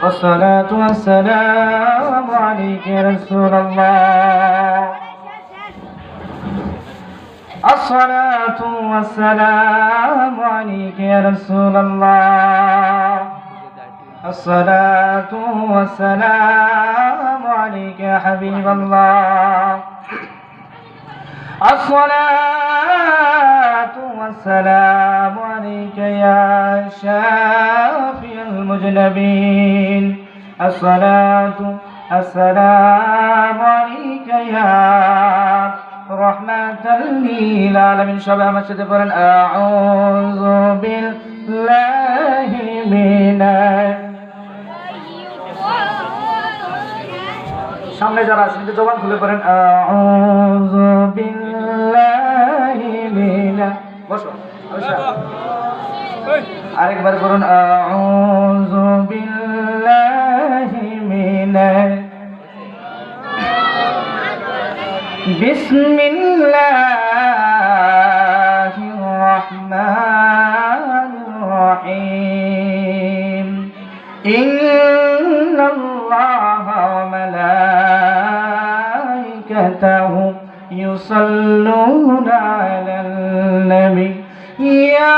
والصلاة والسلام عليك يا رسول الله. الصلاة والسلام عليك يا رسول الله. الصلاة والسلام عليك يا حبيب الله. الصلاة والسلام عليك يا شافي المذنبين. الصلاة السلام عليك يا رحمة للعالمين. সবাই আমার সাথে পড়েন আউযু বিল্লাহি মিনাশ। সামনে যারা আছেন জবান খুলে পড়েন আউযু বিল্লাহি মিনাশ। বসো আরেকবার করুন আউযু বিল্লাহি মিনাশ। বিসমিল্লাহির রহমানির রহিম। ইন্নাল্লাহা ওয়া মালাইকাতাহু ইউসাল্লুনা আলান নবী ইয়া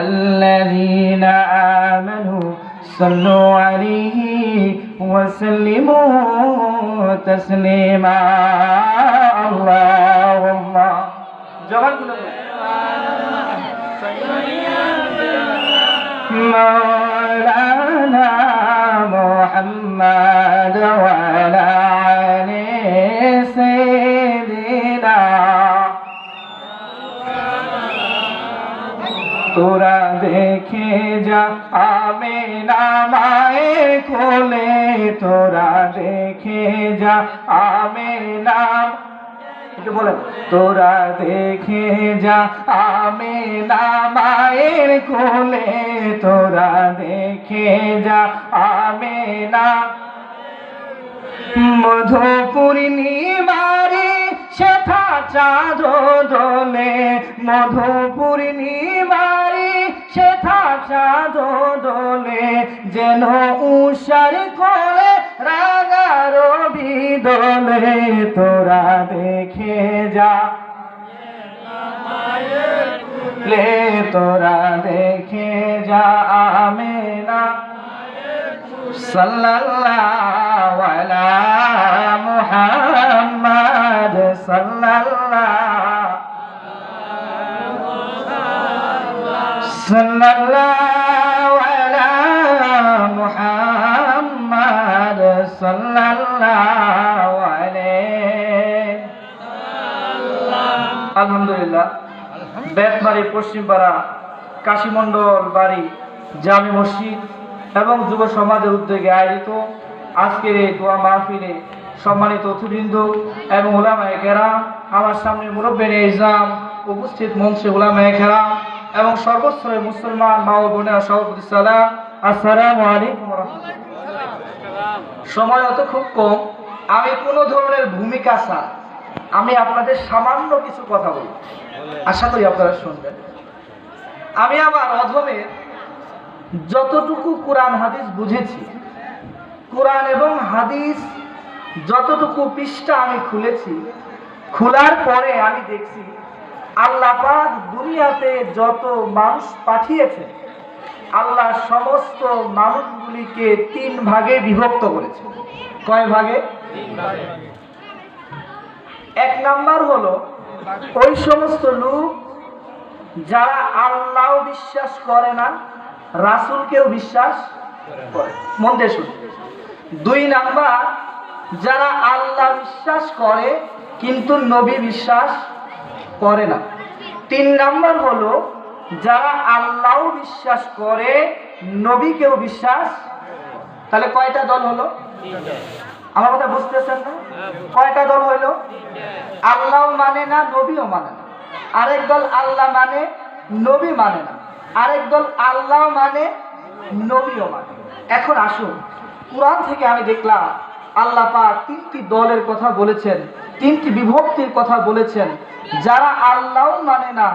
আইয়ুহাল্লাযীনা আমানু সাল্লু আলাইহি ওয়া সাল্লিমু তাসলিমা। আল্লাহুম্মা জবান খুলে مولانا محمد وعلى آل سيدنا। তোরা দেখে যা আমিনা মায়ের কোলে, তোরা দেখে যা আমিনা। একটু বলেন তোরা দেখে যা আমিনা মায়ের কোলে, তোরা দেখে যা আমিনা। মধু পূর্ণিমারে সেথা চাঁদ দোলে, মধু পূর্ণিমারে সেথা চাঁদ দোলে, যেন উষার কোলে রাঙা রবি দোলে। তোরা দেখে যা লে, তোরা দেখে যা আমিনা। সাল্লাল্লাহু আলা মুহাম্মাদ সাল্লাল্লাহু আলা মুহাম্মাদ সাল্লাল্লাহু আলাইহি। আলহামদুলিল্লাহ। বেতমারি পশ্চিমপাড়া কাশীমণ্ডল বাড়ি জামি মসজিদ এবং যুব সমাজের উদ্যোগে আয়োজিত আজকের এই দোয়া মাহফিলে সম্মানিত অতিথিবৃন্দ এবং উলামায়ে কেরাম, আমার সামনে মুরব্বিয়ে ইসলাম, উপস্থিত মঞ্চে উলামায়ে কেরাম এবং সর্বস্তরের মুসলমান মা ও বোনেরা, সভাপতি সালাম, আসসালামু আলাইকুম ওয়া রাহমাতুল্লাহ। সময় অত খুব কম, আমি কোনো ধরনের ভূমিকা ছাড়া আমি আপনাদের সামান্য কিছু কথা বলব, আশা করি আপনারা শুনবেন। আমি আমার অধমের যতটুকু কোরআন হাদিস বুঝেছি, কোরআন এবং হাদিস যতটুকু পৃষ্ঠা আমি খুলেছি, খোলার পরে আমি দেখছি আল্লাহ পাক দুনিয়াতে যত মানুষ পাঠিয়েছে, আল্লাহ সমস্ত মানুষগুলিকে 3 ভাগে বিভক্ত করেছে। কয় ভাগে? 3 ভাগে। 1 নাম্বার হলো ওই সমস্ত লোক যারা আল্লাহ বিশ্বাস করে না, রাসূলকেও বিশ্বাস করে। মন দিয়ে শুনুন। 2 নাম্বার যারা আল্লাহ বিশ্বাস করে কিন্তু নবী বিশ্বাস করে না। 3 নাম্বার হলো যারা আল্লাহ বিশ্বাস করে নবীকেও বিশ্বাস। তাহলে কয়টা দল হলো? আমার কথা বুঝতেছেন না? কয়টা দল হইল? আল্লাহ মানে না, নবীও মানে না। আরেক দল আল্লাহ মানে, নবী মানে না। আরেক দল আল্লাহ মানে, নবীও মানে। এখন আসুন, কুরআন থেকে আমি দেখলাম আল্লাহ পাক 3টি দলের কথা বলেছেন, 3টি বিভক্তির কথা বলেছেন। যারা আল্লাহ মানে না,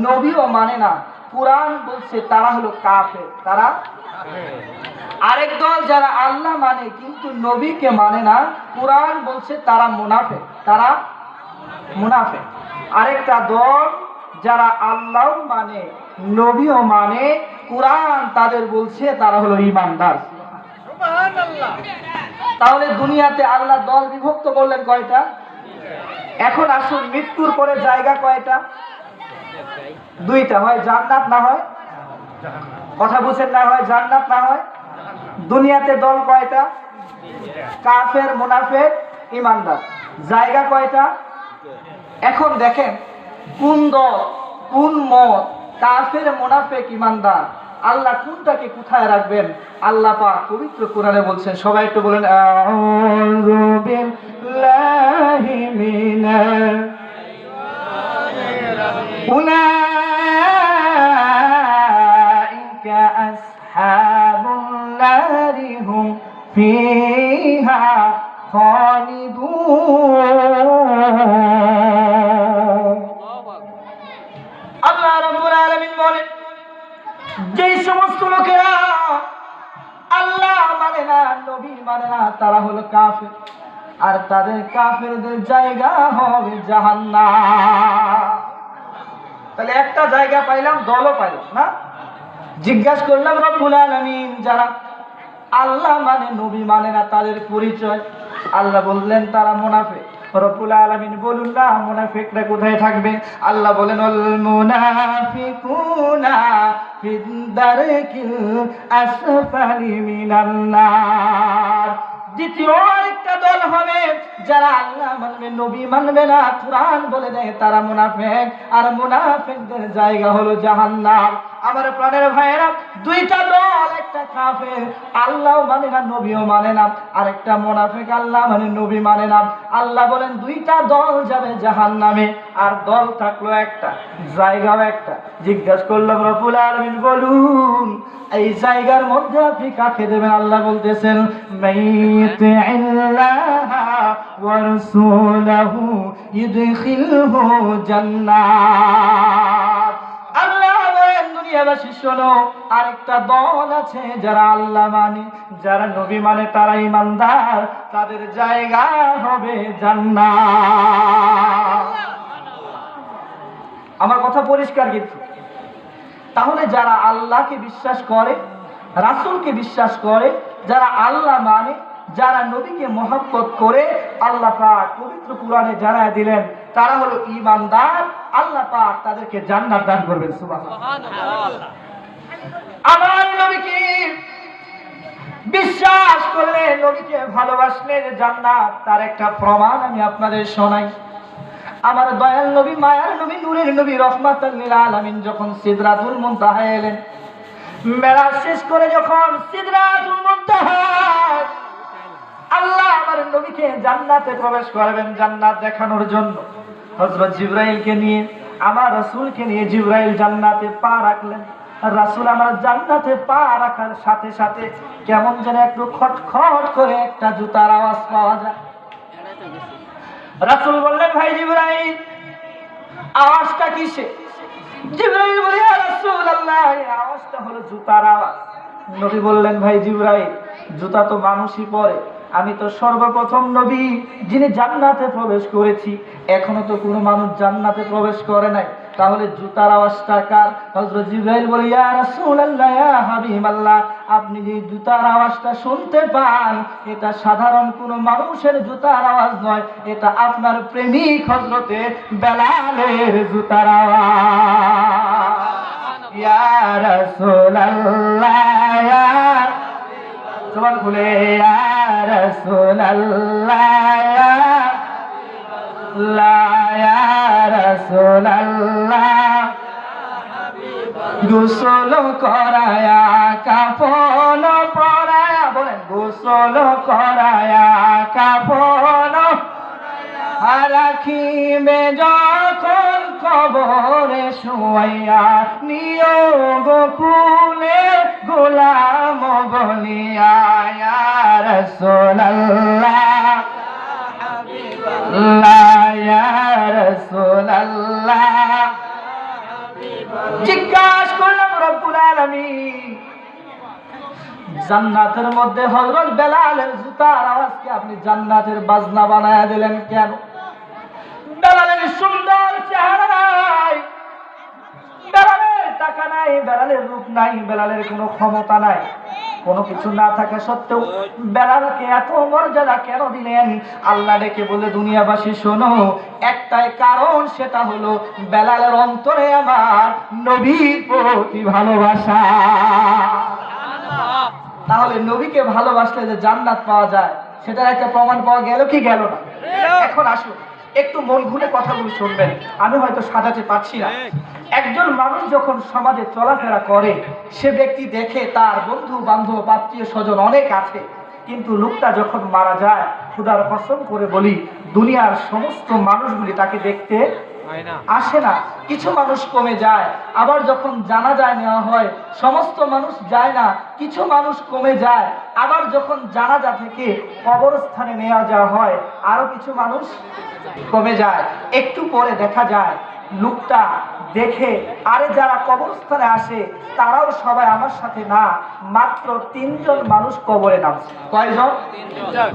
নবীও মানে না, কুরআন বলছে তারা হলো কাফের। তারা আরেক দল যারা আল্লাহ মানে কিন্তু নবীকে মানে না, কুরআন বলছে তারা মুনাফিক। তারা মুনাফিক। আরেকটা দল যারা আল্লাহ মানে নবীও মানে, কুরআন তাদের বলছে তারা হলো ঈমানদার। সুবহানাল্লাহ। তাহলে দুনিয়াতে আল্লাহ দল বিভক্ত করলেন কয়টা? এখন আসুন, মৃত্যুর পরে জায়গা কয়টা? দুইটা, হয় জান্নাত না হয় কথা বুঝেন না, হয় জান্নাত না হয়। দুনিয়াতে দল কয়টা? কাফের, মুনাফিক, ঈমানদার। জায়গা কয়টা? এখন দেখেন কোন দল, কোন মত, কাফের, মুনাফিক, ঈমানদার, আল্লাহ কোনটাকে কোথায় রাখবেন? আল্লাহ পাক পবিত্র কোরআনে বলছেন, সবাই একটু বলেন আউযু বিল্লাহি মিনাশ উলাইকা আসহাবুন নারি হুম ফিহা খালিদুন। আল্লাহ রাব্বুল আলামিন বলেন, যেই সমস্ত লোকেরা আল্লাহ মানে না, নবী মানে না, তারা হলো কাফের, আর তাদের কাফেরদের জায়গা হবে জাহান্নাম। তাহলে একটা জায়গা পাইলাম, দলও পাইলাম না। জিজ্ঞাসা করলাম রব্বুল আলামিন যারা আল্লাহ মানে নবী মানে না তাদের পরিচয়, আল্লাহ বললেন তারা মুনাফিক। রব্বুল আলামিন বলুন না মুনাফিকরা কোথায় থাকবে? আল্লাহ বলেন আল মুনাফিকুনা ফিদ দারকিল আসফালি মিনান নার। দ্বিতীয় একটা দল হবে যারা আল্লাহ মানবে নবী মানবে না, কুরআন বলে দেয় তারা মুনাফিক, আর মুনাফিকদের জায়গা হলো জাহান্নাম। আমার প্রাণের ভাইয়েরা, দুইটা দল, একটা কাফের আল্লাহ মানে না নবীও মানে না, আর একটা মুনাফিক আল্লাহ মানে নবী মানে না। আল্লাহ বলেন দুইটা দল যাবে জাহান্নামে, আর দল থাকলো একটা, জায়গাও একটা। জিজ্ঞাসা করলাম রব্বুল আলামিন বলুন এই জায়গার মধ্যে আপনি কাকে দেবেন? আল্লাহ বলতেছেন মাইয়ুতিল্লাহা ওয়া রাসূলাহু ইউদখিলহু জান্নাত। আল্লাহ বলেন দুনিয়াবাসী শোনো, আরেকটা দল আছে যারা আল্লাহ মানে, যারা নবী মানে, তারা ঈমানদার, তাদের জায়গা হবে জান্নাত। আমার কথা পরিষ্কার কিন্তু? তাহলে যারা আল্লাহকে বিশ্বাস করে, রাসূলকে বিশ্বাস করে, যারা আল্লাহ মানে, যারা নবীকে মহব্বত করে, আল্লাহ পাক পবিত্র কোরআনে জানায় দিলেন তারা হলো ঈমানদার। আল্লাহ পাক তাদেরকে জান্নাত দান করবেন। সুবহানাল্লাহ। আমার নবীকে বিশ্বাস করলে, নবীকে ভালোবাসলে জান্নাত, তার একটা প্রমাণ আমি আপনাদের শোনাই। আমার দয়াল নবী, মায়ার নবী, নূরের নবী, রহমাতাল লিল আলামিন যখন সিদরাতুল মুনতাহা এলেন, মেরাজ শেষ করে যখন সিদরাতুল মুনতাহা আল্লাহ আমার নবীকে জান্নাতে প্রবেশ করাবেন, জান্নাত দেখানোর জন্য হযরত জিবরাইলকে নিয়ে, আমার রাসূলকে নিয়ে জিবরাইল জান্নাতে পা রাখলেন। রাসূল আমার জান্নাতে পা রাখার সাথে সাথে কেমন যেন একটু খটখট করে একটা জুতার আওয়াজ পাওয়া যায়। রাসূল বললেন ভাই জিবরাইল আওয়াজটা কিসে? জিবরাইল বলে ইয়া রাসূলুল্লাহ এই আওয়াজটা হলো জুতার আওয়াজ। নবী বললেন ভাই জিবরাইল জুতা তো মানুষই পরে, আমি তো সর্বপ্রথম নবী যিনি জান্নাতে প্রবেশ করেছি, এখনো তো কোনো মানুষ জান্নাতে প্রবেশ করে নাই, তাহলে জুতার আওয়াজটা কার? হযরত জিবরাইল বলে ইয়া রাসূলুল্লাহ ইয়া হাবিবাল্লাহ আপনি যে জুতার আওয়াজটা শুনতে পান এটা সাধারণ কোনো মানুষের জুতার আওয়াজ নয়, এটা আপনার প্রেমিক হযরতে বেলালের জুতার আওয়াজ। ইয়া রাসূলুল্লাহ ইয়া জবান খুলে ইয়া রাসূলুল্লাহ ইয়া রাসূলুল্লাহ গোসল করায়া কাফন পরায়া, বলেন গোসল করায়া কাফন রাখিবে যখন কবরে শুয়াইয়া, নিয়োগ কুলে গোলাম বলিয়া ইয়া রাসূলুল্লাহ ইয়া রাসূলুল্লাহ জিজ্ঞাসা করলাম রব্বুল আলামিন, জান্নাতের মধ্যে হযরত বেলালের জুতার আওয়াজকে আপনি জান্নাতের বাজনা বানায়া দিলেন কেন? বেলালের সুন্দর চেহারা নাই, বেলালের টাকা নাই, বেলালের রূপ নাই, বেলালের কোনো ক্ষমতা নাই, কোনো কিছু না থাকা সত্ত্বেও বেলালকে এত মর্যাদা কেন দিলেন? আল্লাহ ডেকে বলে, দুনিয়াবাসী শোনো, একটাই কারণ, সেটা হলো বেলালের অন্তরে আমার নবীর প্রতি ভালোবাসা। তাহলে নবীকে ভালোবাসলে যে জান্নাত পাওয়া যায়, সেটার একটা প্রমাণ পাওয়া গেল কি গেল না? এখন আসুন একটু মন খুলে কথাগুলো শুনবেন, আমি হয়তো সাজাতে পারছি না। একজন মানুষ যখন সমাজে চলাফেরা করে, সে ব্যক্তি দেখে তার বন্ধু বান্ধব আত্মীয় স্বজন অনেক আছে, কিন্তু লোকটা যখন মারা যায়, খোদার কসম করে বলি, দুনিয়ার সমস্ত মানুষগুলি তাকে দেখতে আসে না। কিছু মানুষ কমে যায়, আবার যখন জানাজায় নেওয়া হয় সমস্ত মানুষ যায় না, কিছু মানুষ কমে যায়, আবার যখন জানাজা থেকে কবরস্থানে নেওয়া যাওয়া হয় আরো কিছু মানুষ কমে যায়। একটু পরে দেখা যায় লোকটা দেখে, আরে যারা কবরস্থানে আসে তারাও সবাই আমার সাথে না, মাত্র 3 জন মানুষ কবরে নামছে। কয়জন? 3 জন।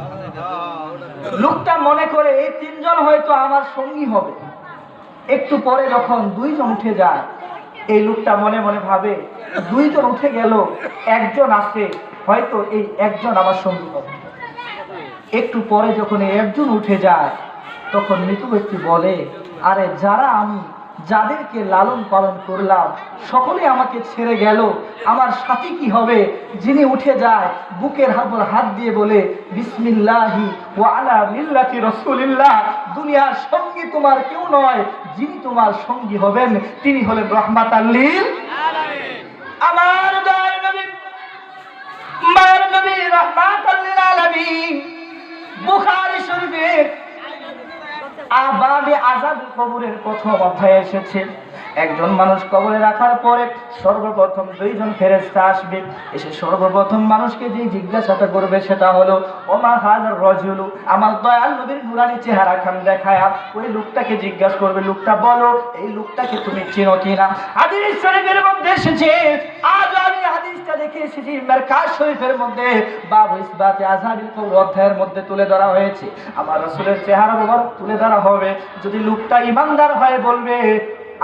লোকটা মনে করে এই 3 জন হয়তো আমার সঙ্গী হবে। একটু পরে যখন 2 জন উঠে যায়, এই লোকটা মনে মনে ভাবে 2 জন উঠে গেল, একজন আসে, হয়তো এই একজন আমার সঙ্গী হবে। একটু পরে যখন এই একজন উঠে যায়, তখন মৃত ব্যক্তি বলে, আরে যাদেরকে লালন পালন করলাম সকলে আমাকে ছেড়ে গেল, আমার সাথী কি হবে? যিনি উঠে যায় বুকের হাত দিয়ে বলে, বিসমিল্লাহি ওয়া আলা মিল্লাতি রাসূলিল্লাহ, দুনিয়ার সঙ্গী তোমার কেউ নয়, যিনি তোমার সঙ্গী হবেন তিনি হলেন রাহমাতাল লিল আলামিন। আমার দয়ার নবী, মায়ের নবী রাহমাতাল লিল আলামিন। বুখারী শরীফের আবাবে আযাবুল কবরের প্রথম অধ্যায়ে এসেছে, একজন মানুষ কবরে রাখার পরে সর্বপ্রথম 2 জন ফেরেশতা আসবে, এসে সর্বপ্রথম মানুষকে যে জিজ্ঞাসাটা করবে সেটা হলো, ওমা হাযার রাজুলু, আমার দয়াল নবীর নুরানি চেহারা খান দেখায়া ওই লোকটাকে জিজ্ঞাসা করবে, লোকটা বলো, এই লোকটাকে তুমি চেনো কিনা? হাদিস শরীফের মধ্যে এসেছে, আজ আমি হাদিসটা দেখে এসেছি মিরকাত শরীফের মধ্যে, বাবু ইসবাতে আযাবিল কবর অধ্যায়ের মধ্যে তুলে ধরা হয়েছে। আমার রাসূলের চেহারা মোবারক তুলে ধরা হবে, যদি লোকটা ঈমানদার হয় বলবে,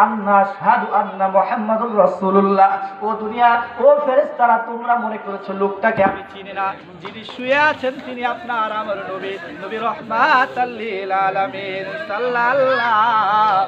আন্না শাহাদু আন্না মুহাম্মাদুর রাসূলুল্লাহ। ও দুনিয়া, ও ফেরেশতারা, তোমরা মনে করেছো লোকটাকে আমি চিনি না, যিনি শুয়ে আছেন তিনি আপনার আমার নবী, নবী রাহমাতাল লিল আলামিন সাল্লাল্লাহু